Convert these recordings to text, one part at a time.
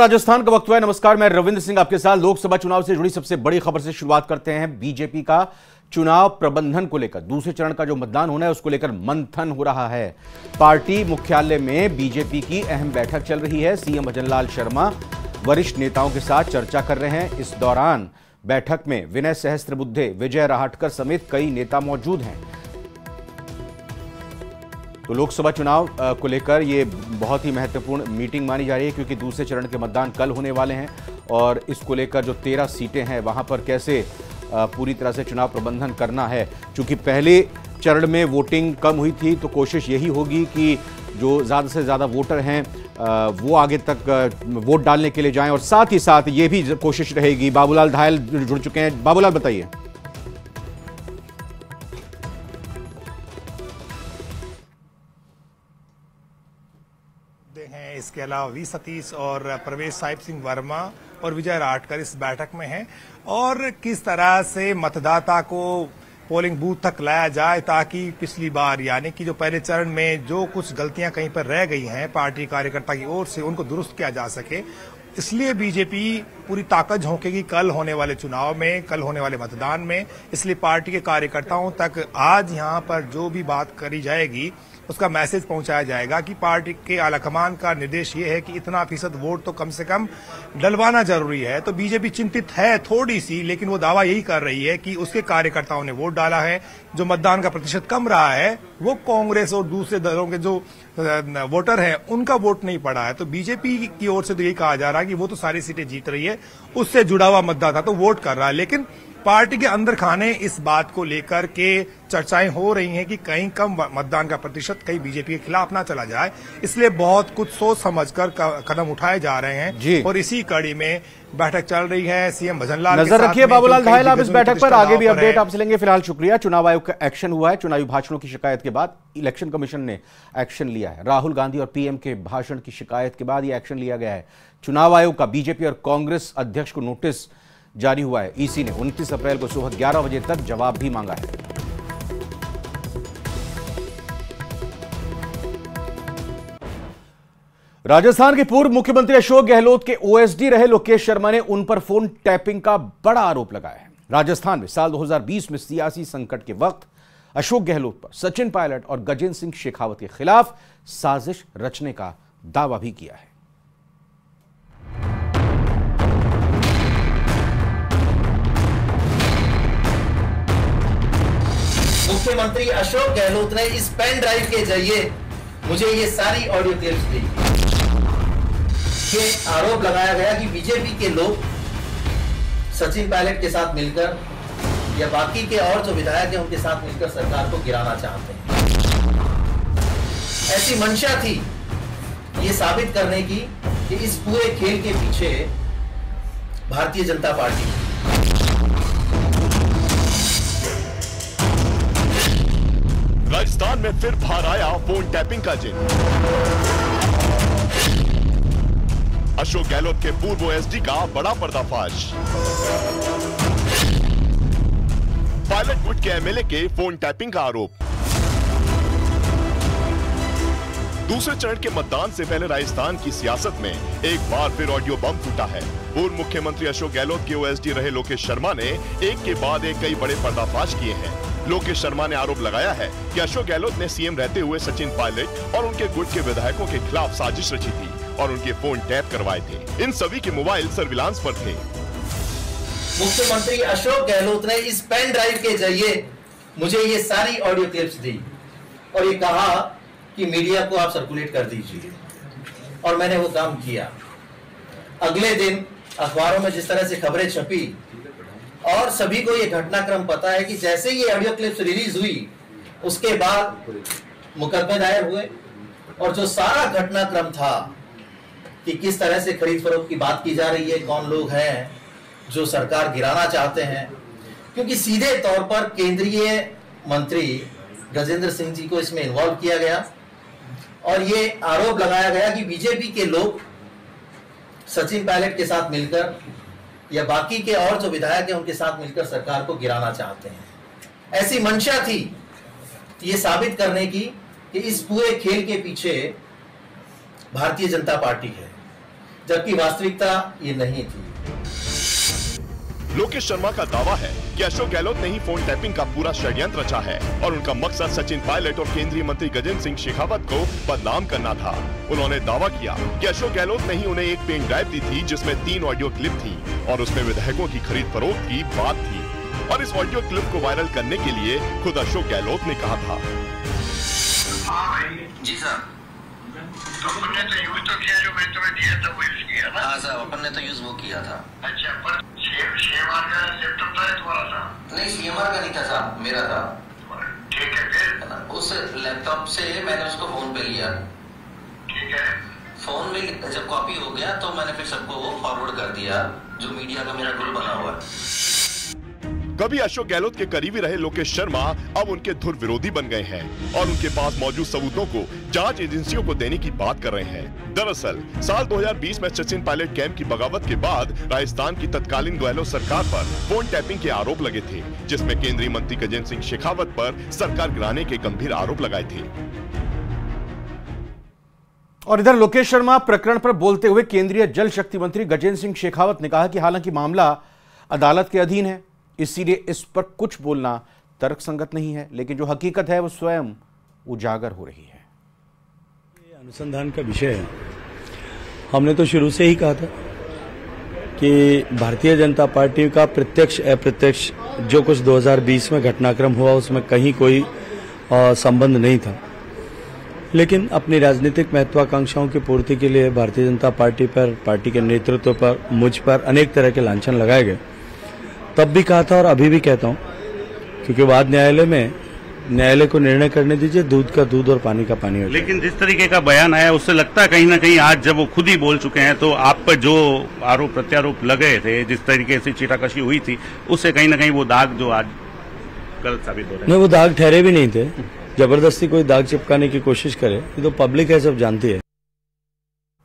राजस्थान का वक्त हुआ है। नमस्कार, मैं रविंद्र सिंह आपके साथ। लोकसभा चुनाव से जुड़ी सबसे बड़ी खबर से शुरुआत करते हैं। बीजेपी का चुनाव प्रबंधन को लेकर दूसरे चरण का जो मतदान होना है उसको लेकर मंथन हो रहा है। पार्टी मुख्यालय में बीजेपी की अहम बैठक चल रही है। सीएम भजनलाल शर्मा वरिष्ठ नेताओं के साथ चर्चा कर रहे हैं। इस दौरान बैठक में विनय सहस्त्रबुद्धे, विजय राहटकर समेत कई नेता मौजूद हैं। तो लोकसभा चुनाव को लेकर ये बहुत ही महत्वपूर्ण मीटिंग मानी जा रही है, क्योंकि दूसरे चरण के मतदान कल होने वाले हैं और इसको लेकर जो 13 सीटें हैं वहां पर कैसे पूरी तरह से चुनाव प्रबंधन करना है। क्योंकि पहले चरण में वोटिंग कम हुई थी, तो कोशिश यही होगी कि जो ज़्यादा से ज़्यादा वोटर हैं वो आगे तक वोट डालने के लिए जाएं, और साथ ही साथ ये भी कोशिश रहेगी। बाबूलाल धायल जुड़ चुके हैं। बाबूलाल, बताइए। इसके अलावा वी सतीश और प्रवेश साहिब सिंह वर्मा और विजय राहटकर इस बैठक में हैं, और किस तरह से मतदाता को पोलिंग बूथ तक लाया जाए ताकि पिछली बार यानी कि जो पहले चरण में जो कुछ गलतियां कहीं पर रह गई हैं पार्टी कार्यकर्ता की ओर से, उनको दुरुस्त किया जा सके। इसलिए बीजेपी पूरी ताकत झोंकेगी कल होने वाले चुनाव में, कल होने वाले मतदान में। इसलिए पार्टी के कार्यकर्ताओं तक आज यहां पर जो भी बात करी जाएगी उसका मैसेज पहुंचाया जाएगा कि पार्टी के आलाकमान का निर्देश ये है कि इतना फीसद वोट तो कम से कम डलवाना जरूरी है। तो बीजेपी चिंतित है थोड़ी सी, लेकिन वो दावा यही कर रही है कि उसके कार्यकर्ताओं ने वोट डाला है। जो मतदान का प्रतिशत कम रहा है वो कांग्रेस और दूसरे दलों के जो वोटर हैं उनका वोट नहीं पड़ा है। तो बीजेपी की ओर से तो यही कहा जा रहा है कि वो तो सारी सीटें जीत रही है, उससे जुड़ा हुआ मतदाता तो वोट कर रहा है। लेकिन पार्टी के अंदर खाने इस बात को लेकर के चर्चाएं हो रही हैं कि कहीं कम मतदान का प्रतिशत कहीं बीजेपी के खिलाफ ना चला जाए। इसलिए बहुत कुछ सोच समझकर कदम उठाए जा रहे हैं और इसी कड़ी में बैठक चल रही है। सीएम भजनलाल नजर रखिए बाबूलाल धायल आप इस बैठक पर, आगे भी अपडेट आपसे लेंगे। फिलहाल शुक्रिया। चुनाव आयोग का एक्शन हुआ है। चुनावी भाषणों की शिकायत के बाद इलेक्शन कमीशन ने एक्शन लिया है। राहुल गांधी और पीएम के भाषण की शिकायत के बाद यह एक्शन लिया गया है। चुनाव आयोग का बीजेपी और कांग्रेस अध्यक्ष को नोटिस जारी हुआ है। ईसी ने 29 अप्रैल को सुबह 11 बजे तक जवाब भी मांगा है। राजस्थान के पूर्व मुख्यमंत्री अशोक गहलोत के ओएसडी रहे लोकेश शर्मा ने उन पर फोन टैपिंग का बड़ा आरोप लगाया है। राजस्थान में साल 2020 में सियासी संकट के वक्त अशोक गहलोत पर सचिन पायलट और गजेंद्र सिंह शेखावत के खिलाफ साजिश रचने का दावा भी किया है। मुख्यमंत्री अशोक गहलोत ने इस पेन ड्राइव के जरिए मुझे ये सारी ऑडियो क्लिप्स दी। ये आरोप लगाया गया कि बीजेपी के लोग सचिन पायलट के साथ मिलकर या बाकी के और जो विधायक हैं उनके साथ मिलकर सरकार को गिराना चाहते हैं। ऐसी मंशा थी ये साबित करने की कि इस पूरे खेल के पीछे भारतीय जनता पार्टी। राजस्थान में फिर बाहर आया फोन टैपिंग का जिन। अशोक गहलोत के पूर्व ओएसडी का बड़ा पर्दाफाश। पायलट गुट के एमएलए के फोन टैपिंग का आरोप। दूसरे चरण के मतदान से पहले राजस्थान की सियासत में एक बार फिर ऑडियो बम फूटा है। पूर्व मुख्यमंत्री अशोक गहलोत के ओएसडी रहे लोकेश शर्मा ने एक के बाद एक कई बड़े पर्दाफाश किए हैं। लोकेश शर्मा ने आरोप लगाया है कि अशोक गहलोत ने सीएम रहते हुए सचिन पायलट और उनके गुट के विधायकों के खिलाफ साजिश रची थी और उनके फोन टैप करवाए थे। इन सभी के मोबाइल सर्विलांस पर थे। मुख्यमंत्री अशोक गहलोत ने इस पेन ड्राइव के जरिए मुझे ये सारी ऑडियो क्लिप्स दी और ये कहा कि मीडिया को आप सर्कुलेट कर दीजिए, और मैंने वो काम किया। अगले दिन अखबारों में जिस तरह से खबरें छपी और सभी को ये घटनाक्रम पता है कि जैसे ये ऑडियो क्लिप्स रिलीज हुई उसके बाद मुकदमे दायर हुए, और जो सारा घटनाक्रम था कि किस तरह से खरीद फरोख्त की बात की जा रही है, कौन लोग हैं जो सरकार गिराना चाहते हैं, क्योंकि सीधे तौर पर केंद्रीय मंत्री गजेंद्र सिंह जी को इसमें इन्वॉल्व किया गया और ये आरोप लगाया गया कि बीजेपी के लोग सचिन पायलट के साथ मिलकर या बाकी के और जो विधायक हैं उनके साथ मिलकर सरकार को गिराना चाहते हैं। ऐसी मंशा थी ये साबित करने की कि इस पूरे खेल के पीछे भारतीय जनता पार्टी है। जबकि वास्तविकता ये नहीं थी। लोकेश शर्मा का दावा है कि अशोक गहलोत ने ही फोन टैपिंग का पूरा षड्यंत्र रचा है और उनका मकसद सचिन पायलट और केंद्रीय मंत्री गजेंद्र सिंह शेखावत को बदनाम करना था। उन्होंने दावा किया कि अशोक गहलोत ने ही उन्हें एक पेन ड्राइव दी थी जिसमें 3 ऑडियो क्लिप थी और उसमें विधायकों की खरीद फरोख्त की बात थी और इस ऑडियो क्लिप को वायरल करने के लिए खुद अशोक गहलोत ने कहा था। जी सर, अपन ने तो यूज तो किया, जो मैं तुम्हें दिया था वो यूज किया ना। हाँ सर, अपन ने तो यूज वो किया था। अच्छा, पर सीएमआर का लैपटॉप था तुम्हारा था? नहीं, सीएमआर का नहीं था साहब, मेरा था। ठीक है, फिर उस लैपटॉप से मैंने उसको फोन पे लिया। ठीक है, फोन में जब कॉपी हो गया तो मैंने फिर सबको वो फॉरवर्ड कर दिया, जो मीडिया का मेरा ग्रुप बना हुआ है। कभी अशोक गहलोत के करीबी रहे लोकेश शर्मा अब उनके धुर विरोधी बन गए हैं और उनके पास मौजूद सबूतों को जांच एजेंसियों को देने की बात कर रहे हैं। दरअसल साल 2020 में सचिन पायलट कैंप की बगावत के बाद राजस्थान की तत्कालीन गहलोत सरकार पर फोन टैपिंग के आरोप लगे थे, जिसमें केंद्रीय मंत्री गजेंद्र सिंह शेखावत पर सरकार गिराने के गंभीर आरोप लगाए थे। और इधर लोकेश शर्मा प्रकरण पर बोलते हुए केंद्रीय जल शक्ति मंत्री गजेंद्र सिंह शेखावत ने कहा कि हालांकि मामला अदालत के अधीन है, इसीलिए इस पर कुछ बोलना तर्कसंगत नहीं है, लेकिन जो हकीकत है वो स्वयं उजागर हो रही है। ये अनुसंधान का विषय है। हमने तो शुरू से ही कहा था कि भारतीय जनता पार्टी का प्रत्यक्ष अप्रत्यक्ष जो कुछ 2020 में घटनाक्रम हुआ उसमें कहीं कोई संबंध नहीं था, लेकिन अपनी राजनीतिक महत्वाकांक्षाओं की पूर्ति के लिए भारतीय जनता पार्टी पर, पार्टी के नेतृत्व पर, मुझ पर अनेक तरह के लांछन लगाए गए। तब भी कहा था और अभी भी कहता हूं, क्योंकि बाद न्यायालय को निर्णय करने दीजिए, दूध का दूध और पानी का पानी हो। लेकिन जिस तरीके का बयान आया उससे लगता है कहीं ना कहीं आज जब वो खुद ही बोल चुके हैं तो आप पर जो आरोप प्रत्यारोप लगे थे, जिस तरीके से चीटाकशी हुई थी, उससे कहीं ना कहीं वो दाग जो आज गलत साबित हो रहे हैं। नहीं, वो दाग ठहरे भी नहीं थे। जबरदस्ती कोई दाग चिपकाने की कोशिश करे, ये तो पब्लिक है, सब जानती है।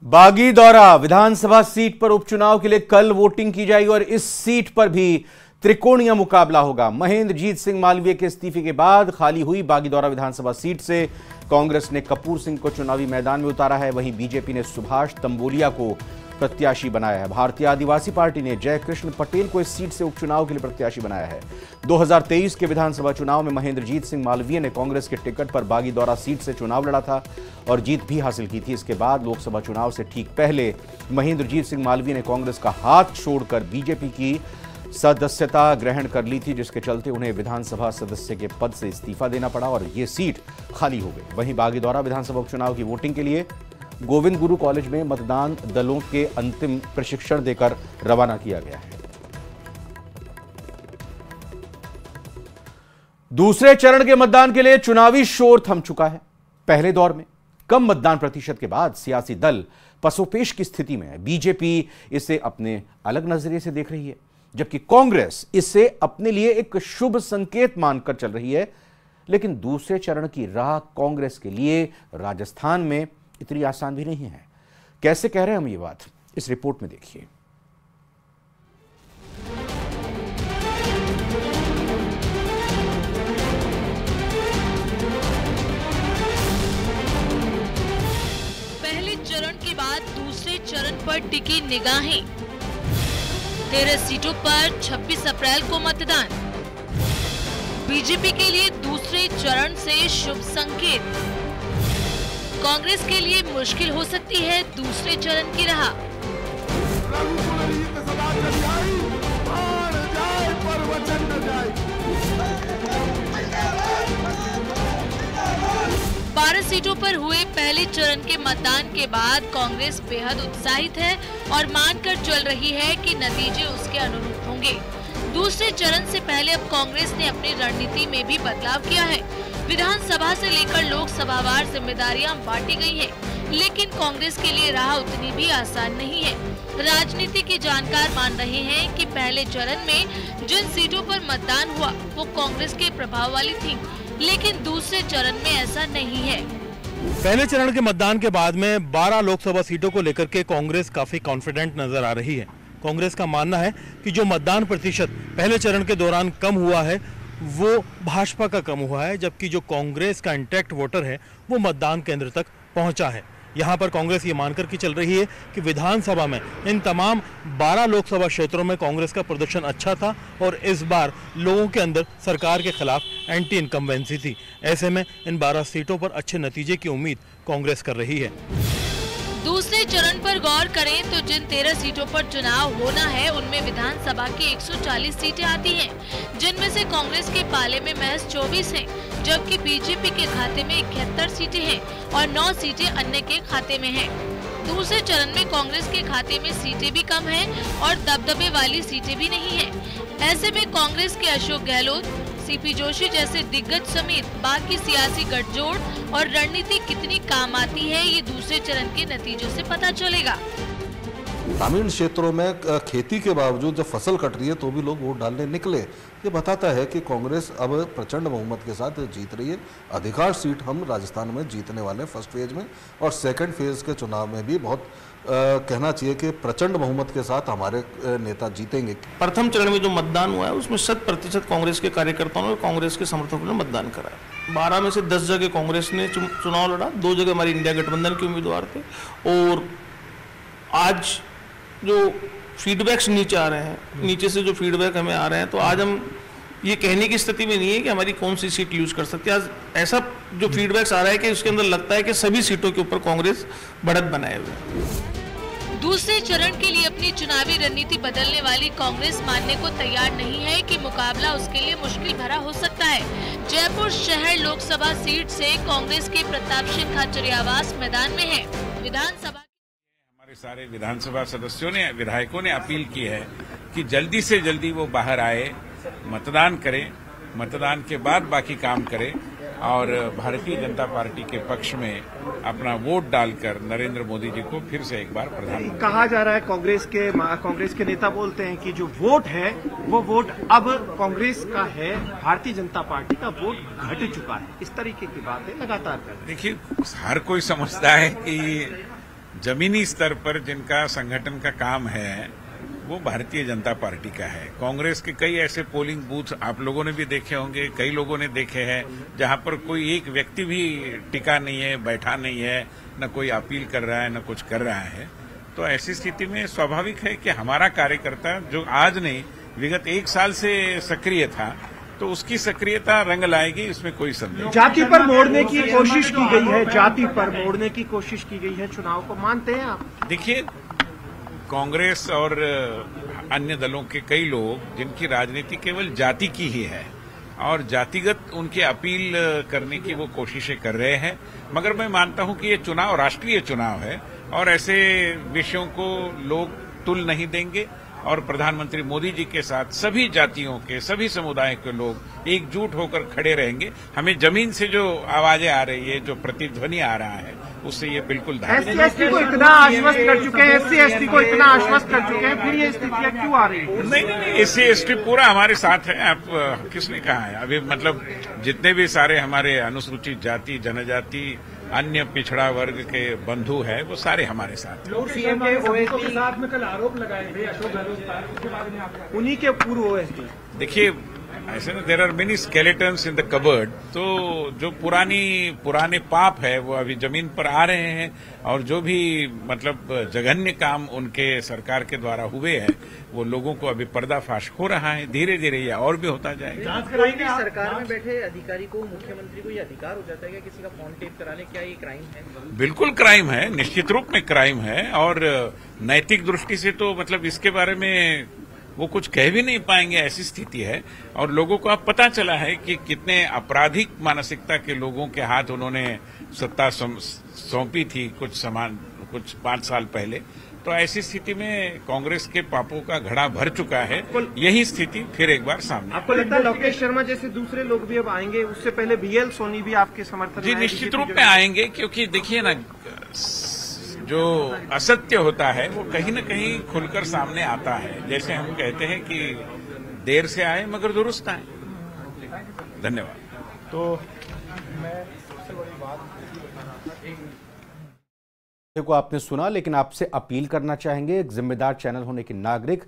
बागीदौरा विधानसभा सीट पर उपचुनाव के लिए कल वोटिंग की जाएगी और इस सीट पर भी त्रिकोणीय मुकाबला होगा। महेंद्रजीत सिंह मालवीय के इस्तीफे के बाद खाली हुई बागीदौरा विधानसभा सीट से कांग्रेस ने कपूर सिंह को चुनावी मैदान में उतारा है, वहीं बीजेपी ने सुभाष तंबोलिया को प्रत्याशी बनाया है। भारतीय आदिवासी पार्टी ने जयकृष्ण पटेल को इस सीट से उपचुनाव के लिए प्रत्याशी बनाया है। 2023 के विधानसभा चुनाव में महेंद्रजीत सिंह मालवीय ने कांग्रेस के टिकट पर बागीदौरा सीट से चुनाव लड़ा था और जीत भी हासिल की थी। इसके बाद लोकसभा चुनाव से ठीक पहले महेंद्रजीत सिंह मालवीय ने कांग्रेस का हाथ छोड़कर बीजेपी की सदस्यता ग्रहण कर ली थी, जिसके चलते उन्हें विधानसभा सदस्य के पद से इस्तीफा देना पड़ा और ये सीट खाली हो गई। वहीं बागीदौरा विधानसभा उपचुनाव की वोटिंग के लिए गोविंद गुरु कॉलेज में मतदान दलों के अंतिम प्रशिक्षण देकर रवाना किया गया है। दूसरे चरण के मतदान के लिए चुनावी शोर थम चुका है। पहले दौर में कम मतदान प्रतिशत के बाद सियासी दल पसोपेश की स्थिति में है। बीजेपी इसे अपने अलग नजरिए से देख रही है, जबकि कांग्रेस इसे अपने लिए एक शुभ संकेत मानकर चल रही है। लेकिन दूसरे चरण की राह कांग्रेस के लिए राजस्थान में इतनी आसान भी नहीं है। कैसे कह रहे हैं हम ये बात, इस रिपोर्ट में देखिए। पहले चरण के बाद दूसरे चरण पर टिकी निगाहें। 13 सीटों पर 26 अप्रैल को मतदान। बीजेपी के लिए दूसरे चरण से शुभ संकेत। कांग्रेस के लिए मुश्किल हो सकती है दूसरे चरण की राह। बारह सीटों पर हुए पहले चरण के मतदान के बाद कांग्रेस बेहद उत्साहित है और मानकर चल रही है कि नतीजे उसके अनुरूप होंगे। दूसरे चरण से पहले अब कांग्रेस ने अपनी रणनीति में भी बदलाव किया है। विधानसभा से लेकर लोकसभावार जिम्मेदारियां बांटी गई हैं, लेकिन कांग्रेस के लिए राह उतनी भी आसान नहीं है। राजनीति के जानकार मान रहे हैं कि पहले चरण में जिन सीटों पर मतदान हुआ वो कांग्रेस के प्रभाव वाली थी, लेकिन दूसरे चरण में ऐसा नहीं है। पहले चरण के मतदान के बाद में 12 लोकसभा सीटों को लेकर के कांग्रेस काफी कॉन्फिडेंट नजर आ रही है। कांग्रेस का मानना है कि जो मतदान प्रतिशत पहले चरण के दौरान कम हुआ है वो भाजपा का कम हुआ है, जबकि जो कांग्रेस का इंटैक्ट वोटर है वो मतदान केंद्र तक पहुंचा है। यहाँ पर कांग्रेस ये मानकर के चल रही है कि विधानसभा में इन तमाम 12 लोकसभा क्षेत्रों में कांग्रेस का प्रदर्शन अच्छा था और इस बार लोगों के अंदर सरकार के खिलाफ एंटी इनकम्बेंसी थी। ऐसे में इन 12 सीटों पर अच्छे नतीजे की उम्मीद कांग्रेस कर रही है। दूसरे चरण पर गौर करें तो जिन 13 सीटों पर चुनाव होना है उनमें विधानसभा की 140 सीटें आती हैं, जिनमें से कांग्रेस के पाले में महज 24 हैं, जबकि बीजेपी के खाते में 71 सीटें हैं और 9 सीटें अन्य के खाते में हैं। दूसरे चरण में कांग्रेस के खाते में सीटें भी कम हैं और दबदबे वाली सीटें भी नहीं हैं। ऐसे में कांग्रेस के अशोक गहलोत, सीपी जोशी जैसे दिग्गज समेत बाकी सियासी गठजोड़ और रणनीति कितनी काम आती है, ये दूसरे चरण के नतीजों से पता चलेगा। ग्रामीण क्षेत्रों में खेती के बावजूद जब फसल कट रही है तो भी लोग वोट डालने निकले। ये बताता है कि कांग्रेस अब प्रचंड बहुमत के साथ जीत रही है। अधिकांश सीट हम राजस्थान में जीतने वाले हैं फर्स्ट फेज में, और सेकंड फेज के चुनाव में भी बहुत कहना चाहिए कि प्रचंड बहुमत के साथ हमारे नेता जीतेंगे। प्रथम चरण में जो मतदान हुआ है उसमें 100% कांग्रेस के कार्यकर्ताओं ने और कांग्रेस के समर्थकों ने मतदान करा है। 12 में से 10 जगह कांग्रेस ने चुनाव लड़ा, 2 जगह हमारी इंडिया गठबंधन के उम्मीदवार थे। और आज जो फीडबैक्स नीचे आ रहे हैं, नीचे से जो फीडबैक हमें आ रहे हैं, तो आज हम ये कहने की स्थिति में नहीं है कि हमारी कौन सी सीट यूज कर सकते हैं। आज ऐसा जो फीडबैक्स आ रहा है कि उसके अंदर लगता है कि सभी सीटों के ऊपर कांग्रेस बढ़त बनाए हुए। दूसरे चरण के लिए अपनी चुनावी रणनीति बदलने वाली कांग्रेस मानने को तैयार नहीं है कि मुकाबला उसके लिए मुश्किल भरा हो सकता है। जयपुर शहर लोकसभा सीट से कांग्रेस के प्रताप सिंह खाचरियावास मैदान में है। विधानसभा सारे विधानसभा सदस्यों ने, विधायकों ने अपील की है कि जल्दी से जल्दी वो बाहर आए, मतदान करें, मतदान के बाद बाकी काम करें और भारतीय जनता पार्टी के पक्ष में अपना वोट डालकर नरेंद्र मोदी जी को फिर से एक बार प्रधानमंत्री। कहा जा रहा है कांग्रेस के नेता बोलते हैं कि जो वोट है वो वोट अब कांग्रेस का है, भारतीय जनता पार्टी का वोट घट चुका है। इस तरीके की बातें लगातार कर रहे हैं। देखिए, हर कोई समझता है कि जमीनी स्तर पर जिनका संगठन का काम है वो भारतीय जनता पार्टी का है। कांग्रेस के कई ऐसे पोलिंग बूथ आप लोगों ने भी देखे होंगे, कई लोगों ने देखे हैं, जहां पर कोई एक व्यक्ति भी टिका नहीं है, बैठा नहीं है, न कोई अपील कर रहा है, न कुछ कर रहा है। तो ऐसी स्थिति में स्वाभाविक है कि हमारा कार्यकर्ता जो आज नहीं विगत 1 साल से सक्रिय था, तो उसकी सक्रियता रंग लाएगी, इसमें कोई संदेह नहीं। जाति पर मोड़ने की कोशिश की गई है, जाति पर मोड़ने की कोशिश की गई है चुनाव को, मानते हैं आप? देखिए, कांग्रेस और अन्य दलों के कई लोग जिनकी राजनीति केवल जाति की ही है और जातिगत उनकी अपील करने की वो कोशिशें कर रहे हैं, मगर मैं मानता हूं कि ये चुनाव राष्ट्रीय चुनाव है और ऐसे विषयों को लोग तुल नहीं देंगे और प्रधानमंत्री मोदी जी के साथ सभी जातियों के, सभी समुदाय के लोग एकजुट होकर खड़े रहेंगे। हमें जमीन से जो आवाजें आ रही है, जो प्रतिध्वनि आ रहा है, उससे ये बिल्कुल एससी को इतना आश्वस्त कर चुके हैं, SC/ST को इतना आश्वस्त कर चुके हैं, फिर ये स्थितियां क्यों आ रही है? नहीं, SC/ST पूरा हमारे साथ है। आप किसने कहा है? अभी मतलब जितने भी सारे हमारे अनुसूचित जाति, जनजाति, अन्य पिछड़ा वर्ग के बंधु है, वो सारे हमारे साथ हैं। सीएम के ओएसडी के साथ में कल आरोप लगाए थे अशोक गहलोत पर, उसके बारे में आप उन्हीं के पूर्व ओएसडी। देखिए, ऐसे ना there are many skeletons in the cupboard, तो जो पुराने पाप है वो अभी जमीन पर आ रहे हैं और जो भी मतलब जघन्य काम उनके सरकार के द्वारा हुए हैं वो लोगों को अभी पर्दाफाश हो रहा है। धीरे धीरे ये और भी होता जाएगा। सरकार में बैठे अधिकारी को, मुख्यमंत्री को ये अधिकार हो जाता है क्या किसी का फोन टेप कराने? क्या ये क्राइम है? बिल्कुल क्राइम है, निश्चित रूप में क्राइम है और नैतिक दृष्टि से तो मतलब इसके बारे में वो कुछ कह भी नहीं पाएंगे, ऐसी स्थिति है। और लोगों को अब पता चला है कि कितने आपराधिक मानसिकता के लोगों के हाथ उन्होंने सत्ता सौंपी थी कुछ 5 साल पहले। तो ऐसी स्थिति में कांग्रेस के पापों का घड़ा भर चुका है। यही स्थिति फिर एक बार सामने। आपको लगता है लोकेश शर्मा जैसे दूसरे लोग भी अब आएंगे? उससे पहले BL सोनी भी आपके समर्थन जी निश्चित रूप में आएंगे, क्योंकि देखिए ना, जो असत्य होता है वो कहीं न कहीं खुलकर सामने आता है। जैसे हम कहते हैं कि देर से आए मगर दुरुस्त आए। धन्यवाद। तो मैं सबसे बड़ी बात को आपने सुना, लेकिन आपसे अपील करना चाहेंगे, एक जिम्मेदार चैनल होने के नागरिक,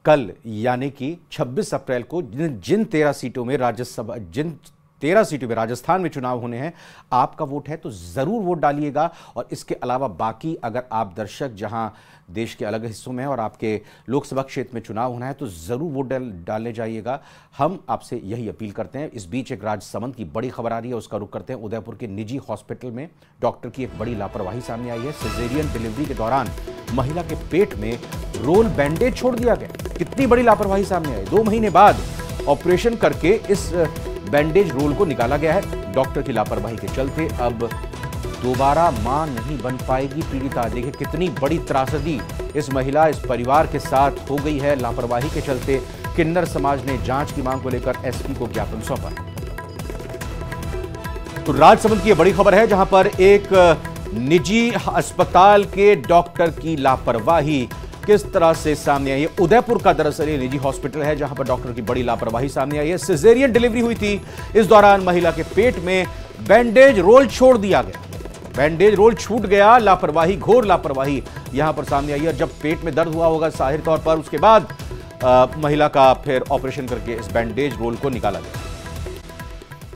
कल यानी कि 26 अप्रैल को जिन 13 सीटों में राज्यसभा, जिन 13 सीटों में राजस्थान में चुनाव होने हैं। आपका वोट है तो जरूर वोट डालिएगा। और इसके अलावा बाकी अगर आप दर्शक जहां देश के अलग हिस्सों में हैं और आपके लोकसभा क्षेत्र में चुनाव होना है तो जरूर वोट डालने जाइएगा। हम आपसे यही अपील करते हैं। इस बीच एक राजसमंद की बड़ी खबर आ रही है, उसका रुख करते हैं। उदयपुर के निजी हॉस्पिटल में डॉक्टर की एक बड़ी लापरवाही सामने आई है। सिजेरियन डिलीवरी के दौरान महिला के पेट में रोल बैंडेज छोड़ दिया गया। कितनी बड़ी लापरवाही सामने आई। 2 महीने बाद ऑपरेशन करके इस बैंडेज रोल को निकाला गया है। डॉक्टर की लापरवाही के चलते अब दोबारा मां नहीं बन पाएगी पीड़िता। देखिए कितनी बड़ी त्रासदी इस महिला, इस परिवार के साथ हो गई है लापरवाही के चलते। किन्नर समाज ने जांच की मांग को लेकर एसपी को ज्ञापन सौंपा। तो राजसमंद की यह बड़ी खबर है, जहां पर एक निजी अस्पताल के डॉक्टर की लापरवाही किस तरह से सामने आई है। उदयपुर का दरअसल ये निजी हॉस्पिटल है जहां पर डॉक्टर की बड़ी लापरवाही सामने आई है। सिजेरियन डिलीवरी हुई थी, इस दौरान महिला के पेट में बैंडेज रोल छोड़ दिया गया। बैंडेज रोल छूट गया। लापरवाही, घोर लापरवाही यहां पर सामने आई है। जब पेट में दर्द हुआ होगा जाहिर तौर पर, उसके बाद महिला का फिर ऑपरेशन करके इस बैंडेज रोल को निकाला गया।